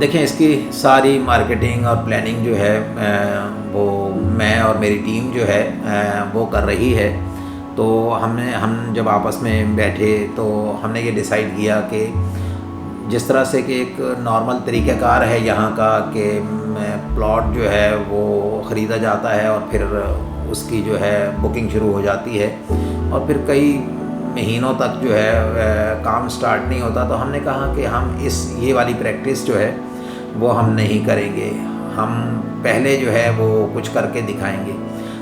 دیکھیں اس کی ساری مارکیٹنگ اور پلاننگ جو ہے وہ میں اور میری ٹیم جو ہے وہ کر رہی ہے. تو ہم جب آپس میں بیٹھے تو ہم نے یہ ڈیسائیڈ کیا کہ جس طرح سے کہ ایک نارمل طریقہ کار ہے یہاں کا کہ پلاٹ جو ہے وہ خریدا جاتا ہے اور پھر اس کی جو ہے بکنگ شروع ہو جاتی ہے اور پھر کئی مہینوں تک جو ہے کام سٹارٹ نہیں ہوتا. تو ہم نے کہا کہ ہم یہ والی پریکٹس جو ہے وہ ہم نہیں کریں گے, ہم پہلے جو ہے وہ کچھ کر کے دکھائیں گے.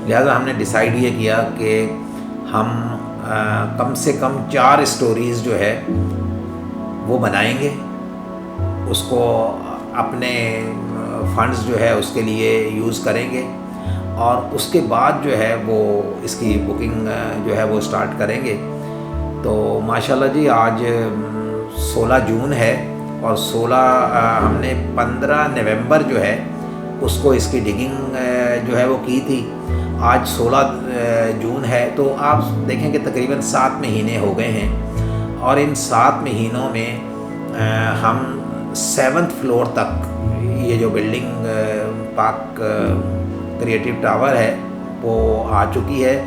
لہٰذا ہم نے ڈیسائیڈ یہ کیا کہ ہم کم سے کم 4 اسٹوریز جو ہے وہ بنائیں گے, اس کو اپنے فنڈز جو ہے اس کے لیے یوز کریں گے اور اس کے بعد جو ہے وہ اس کی بکنگ جو ہے وہ سٹارٹ کریں گے. تو ماشاءاللہ جی آج 16 جون ہے اور 16 ہم نے 15 نومبر جو ہے اس کو اس کی ڈگنگ جو ہے وہ کی تھی. آج 16 جون ہے تو آپ دیکھیں کہ تقریباً 7 مہینے ہو گئے ہیں اور ان 7 مہینوں میں ہم 7th فلور تک یہ جو بلڈنگ پاک کریٹیو ٹاور ہے وہ آ چکی ہے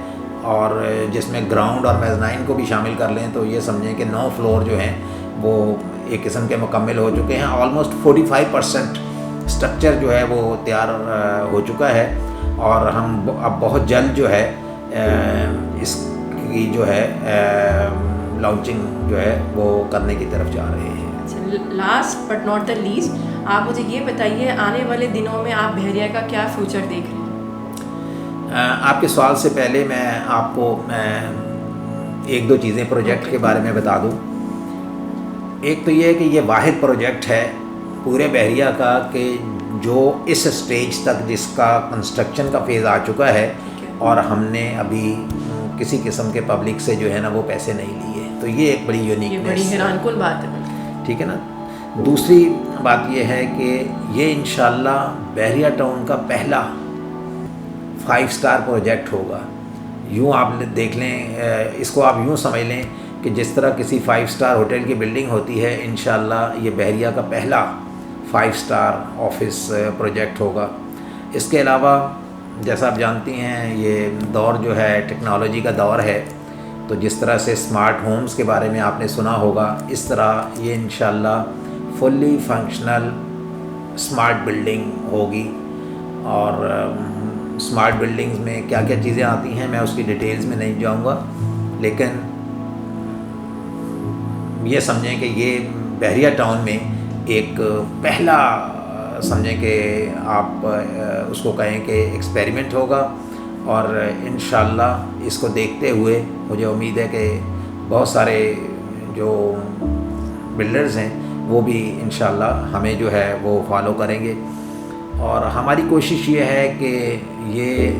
اور جس میں گراؤنڈ اور میزنائن کو بھی شامل کر لیں تو یہ سمجھیں کہ 9 فلور جو ہیں وہ ایک قسم کے مکمل ہو چکے ہیں. آلموسٹ 45% اسٹرکچر جو ہے وہ تیار ہو چکا ہے اور ہم اب بہت جلد جو ہے اس کی جو ہے لانچنگ جو ہے وہ کرنے کی طرف جا رہے ہیں. Last but not the least, آپ مجھے یہ بتائیے آنے والے دنوں میں آپ بحریہ کا کیا فیوچر دیکھ رہے ہیں؟ آپ کے سوال سے پہلے میں آپ کو 1-2 چیزیں پروجیکٹ کے بارے میں بتا دوں. ایک تو یہ ہے کہ یہ واحد پروجیکٹ ہے پورے بحریہ کا کہ جو اس سٹیج تک جس کا کنسٹرکشن کا فیز آ چکا ہے اور ہم نے ابھی کسی قسم کے پبلک سے جو ہے نا وہ پیسے نہیں لیے. تو یہ ایک بڑی یونیکنیس, بڑی حیران کن بات ہے. ٹھیک ہے نا. دوسری بات یہ ہے کہ یہ انشاءاللہ بحریہ ٹاؤن کا پہلا 5 اسٹار پروجیکٹ ہوگا. یوں آپ دیکھ لیں, اس کو آپ یوں سمجھ لیں کہ جس طرح کسی 5 اسٹار ہوٹل کی بلڈنگ ہوتی ہے انشاءاللہ یہ بحریہ کا پہلا 5 اسٹار آفس پروجیکٹ ہوگا. اس کے علاوہ جیسا آپ جانتی ہیں یہ دور جو ہے ٹیکنالوجی کا دور ہے, تو جس طرح سے اسمارٹ ہومز کے بارے میں آپ نے سنا ہوگا اس طرح یہ انشاءاللہ فلی فنکشنل اسمارٹ بلڈنگ ہوگی. اور اسمارٹ بلڈنگز میں کیا کیا چیزیں آتی ہیں میں اس کی ڈیٹیلز میں نہیں جاؤں گا, لیکن یہ سمجھیں کہ یہ بحریہ ٹاؤن میں ایک پہلا سمجھیں کہ آپ اس کو کہیں کہ ایکسپیریمنٹ ہوگا اور انشاءاللہ اس کو دیکھتے ہوئے مجھے امید ہے کہ بہت سارے جو بلڈرز ہیں وہ بھی انشاءاللہ ہمیں جو ہے وہ فالو کریں گے. اور ہماری کوشش یہ ہے کہ یہ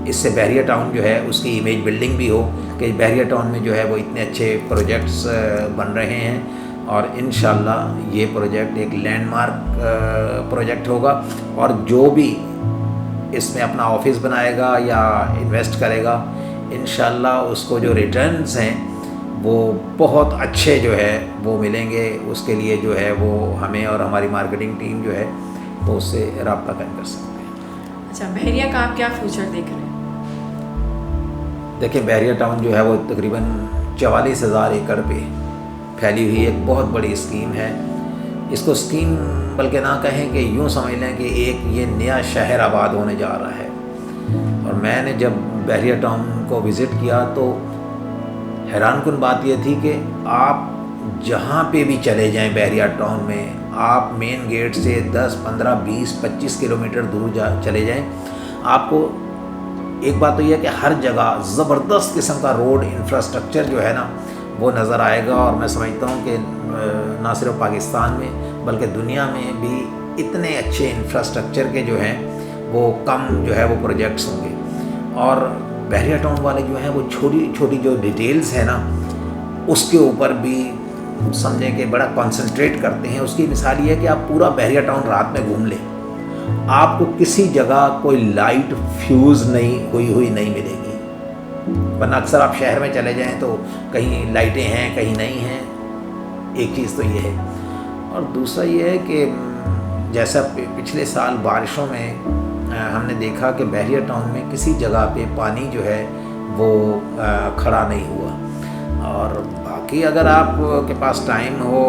اس سے بحریہ ٹاؤن جو ہے اس کی امیج بلڈنگ بھی ہو کہ بحریہ ٹاؤن میں جو ہے وہ اتنے اچھے پروجیکٹس بن رہے ہیں اور انشاءاللہ یہ پروجیکٹ ایک لینڈ مارک پروجیکٹ ہوگا. اور جو بھی اس میں اپنا آفس بنائے گا یا انویسٹ کرے گا انشاءاللہ اس کو جو ریٹرنز ہیں وہ بہت اچھے جو ہے وہ ملیں گے. اس کے لیے جو ہے وہ ہمیں اور ہماری مارکیٹنگ ٹیم جو ہے وہ اس سے رابطہ قائم کر سکتے ہیں. اچھا, بحریہ کا آپ کیا فیوچر دیکھ رہے ہیں؟ دیکھیں بحریہ ٹاؤن جو ہے وہ تقریباً 44,000 ایکڑ پہ پھیلی ہوئی ایک بہت بڑی اسکیم ہے. اس کو اسکیم بلکہ نہ کہیں کہ یوں سمجھ لیں کہ ایک یہ نیا شہر آباد ہونے جا رہا ہے. اور میں نے جب بحریہ ٹاؤن کو وزٹ کیا تو حیران کن بات یہ تھی کہ آپ جہاں پہ بھی چلے جائیں بحریہ ٹاؤن میں, آپ مین گیٹ سے 10, 15, 20, 25 کلومیٹر دور چلے جائیں, آپ کو ایک بات تو یہ ہے کہ ہر جگہ زبردست قسم کا روڈ انفراسٹرکچر جو ہے نا وہ نظر آئے گا. اور میں سمجھتا ہوں کہ نہ صرف پاکستان میں بلکہ دنیا میں بھی اتنے اچھے انفراسٹرکچر کے جو ہیں وہ کم جو ہے وہ پروجیکٹس ہوں گے. اور بحریہ ٹاؤن والے جو ہیں وہ چھوٹی چھوٹی جو ڈیٹیلز ہیں نا اس کے اوپر بھی سمجھیں کہ بڑا کنسنٹریٹ کرتے ہیں. اس کی مثال یہ ہے کہ آپ پورا بحریہ ٹاؤن رات میں گھوم لیں, آپ کو کسی جگہ کوئی لائٹ فیوز نہیں ہوئی نہیں ملے گی. ورنہ اکثر آپ شہر میں چلے جائیں تو کہیں لائٹیں ہیں کہیں نہیں ہیں. ایک چیز تو یہ ہے. اور دوسرا یہ ہے کہ جیسا پچھلے سال بارشوں میں ہم نے دیکھا کہ بحریہ ٹاؤن میں کسی جگہ پہ پانی جو ہے وہ کھڑا نہیں ہوا. اور باقی اگر آپ کے پاس ٹائم ہو,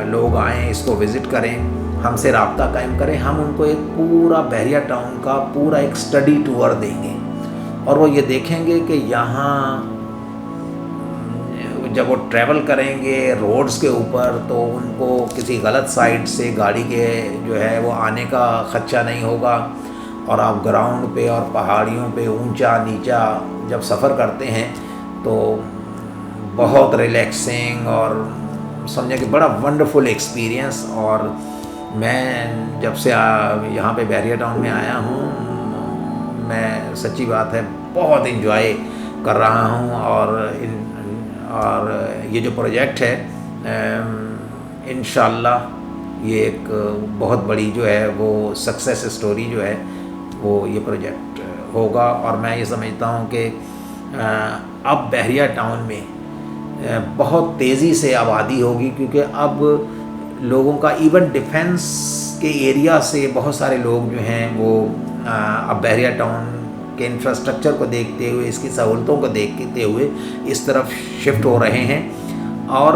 لوگ آئیں, اس کو وزٹ کریں, ہم سے رابطہ قائم کریں, ہم ان کو ایک پورا بحریہ ٹاؤن کا پورا ایک اسٹڈی ٹور دیں گے, اور وہ یہ دیکھیں گے کہ یہاں جب وہ ٹریول کریں گے روڈز کے اوپر تو ان کو کسی غلط سائڈ سے گاڑی کے جو ہے وہ آنے کا خدشہ نہیں ہوگا, اور آپ گراؤنڈ پہ اور پہاڑیوں پہ اونچا نیچا جب سفر کرتے ہیں تو بہت ریلیکسنگ اور سمجھیں کہ بڑا ونڈرفل ایکسپیرئنس. اور میں جب سے یہاں پہ بحریہ ٹاؤن میں آیا ہوں, میں سچی بات ہے بہت انجوائے کر رہا ہوں. اور یہ جو پروجیکٹ ہے انشاءاللہ یہ ایک بہت بڑی جو ہے وہ سکسیس اسٹوری جو ہے وہ یہ پروجیکٹ ہوگا. اور میں یہ سمجھتا ہوں کہ اب بحریہ ٹاؤن میں بہت تیزی سے آبادی ہوگی, کیونکہ اب لوگوں کا ایون ڈیفنس کے ایریا سے بہت سارے لوگ جو ہیں وہ اب بحریہ ٹاؤن کے انفراسٹرکچر کو دیکھتے ہوئے, اس کی سہولتوں کو دیکھتے ہوئے اس طرف شفٹ ہو رہے ہیں. اور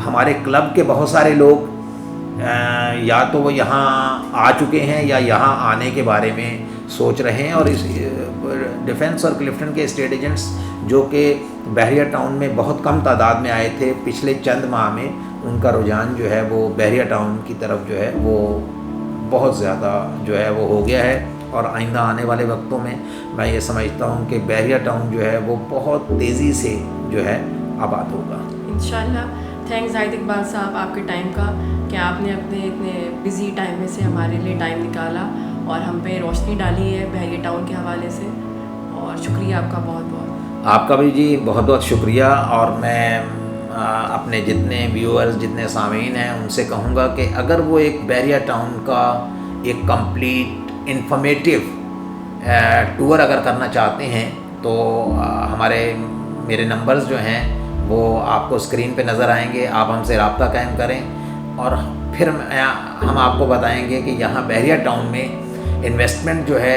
ہمارے کلب کے بہت سارے لوگ یا تو وہ یہاں آ چکے ہیں یا یہاں آنے کے بارے میں سوچ رہے ہیں. اور اس ڈیفنس اور کلفٹن کے اسٹیٹ ایجنٹس جو کہ بحریہ ٹاؤن میں بہت کم تعداد میں آئے تھے, پچھلے چند ماہ میں ان کا رجحان جو ہے وہ بحریہ ٹاؤن کی طرف جو ہے وہ بہت زیادہ جو ہے وہ ہو گیا ہے. اور آئندہ آنے والے وقتوں میں میں یہ سمجھتا ہوں کہ بحریہ ٹاؤن جو ہے وہ بہت تیزی سے جو ہے آباد ہوگا انشاءاللہ. تھینکس زاہد اقبال صاحب آپ کے ٹائم کا, کہ آپ نے اپنے اتنے بزی ٹائم میں سے ہمارے لیے ٹائم نکالا اور ہم پہ روشنی ڈالی ہے بحریہ ٹاؤن کے حوالے سے. اور شکریہ آپ کا بہت بہت. آپ کا بھی جی بہت بہت شکریہ. اور میں اپنے جتنے ویورز جتنے سامعین ہیں ان سے کہوں گا کہ اگر وہ ایک بحریہ ٹاؤن کا ایک کمپلیٹ انفارمیٹیو ٹور اگر کرنا چاہتے ہیں تو میرے نمبرز جو ہیں وہ آپ کو اسکرین پہ نظر آئیں گے. آپ ہم سے رابطہ قائم کریں اور پھر ہم آپ کو بتائیں گے کہ یہاں بحریہ ٹاؤن میں انویسٹمنٹ جو ہے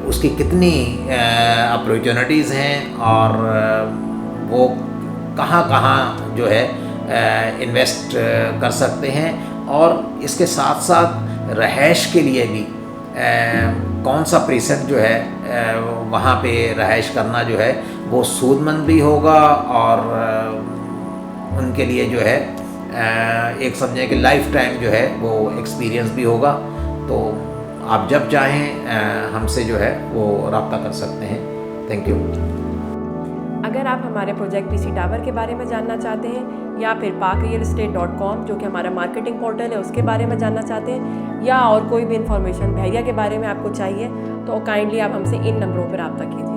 اس کی کتنی اپرچونیٹیز ہیں, اور وہ کہاں کہاں جو ہے انویسٹ کر سکتے ہیں. اور اس کے ساتھ ساتھ رہائش کے لیے بھی کون سا پریسیپٹ جو ہے وہاں پہ رہائش کرنا جو ہے وہ سود مند بھی ہوگا, اور ان کے لیے جو ہے ایک سمجھیں کہ لائف ٹائم جو ہے وہ ایکسپیرئنس بھی ہوگا. تو آپ جب چاہیں ہم سے جو ہے وہ رابطہ کر سکتے ہیں. Thank you. اگر آپ ہمارے پروجیکٹ پی سی ٹاور کے بارے میں جاننا چاہتے ہیں, یا پھر parkrealestate.com جو کہ ہمارا مارکیٹنگ پورٹل ہے اس کے بارے میں جاننا چاہتے ہیں, یا اور کوئی بھی انفارمیشن بحریہ کے بارے میں آپ کو چاہیے, تو کائنڈلی آپ ہم سے ان نمبروں پر رابطہ کیجیے.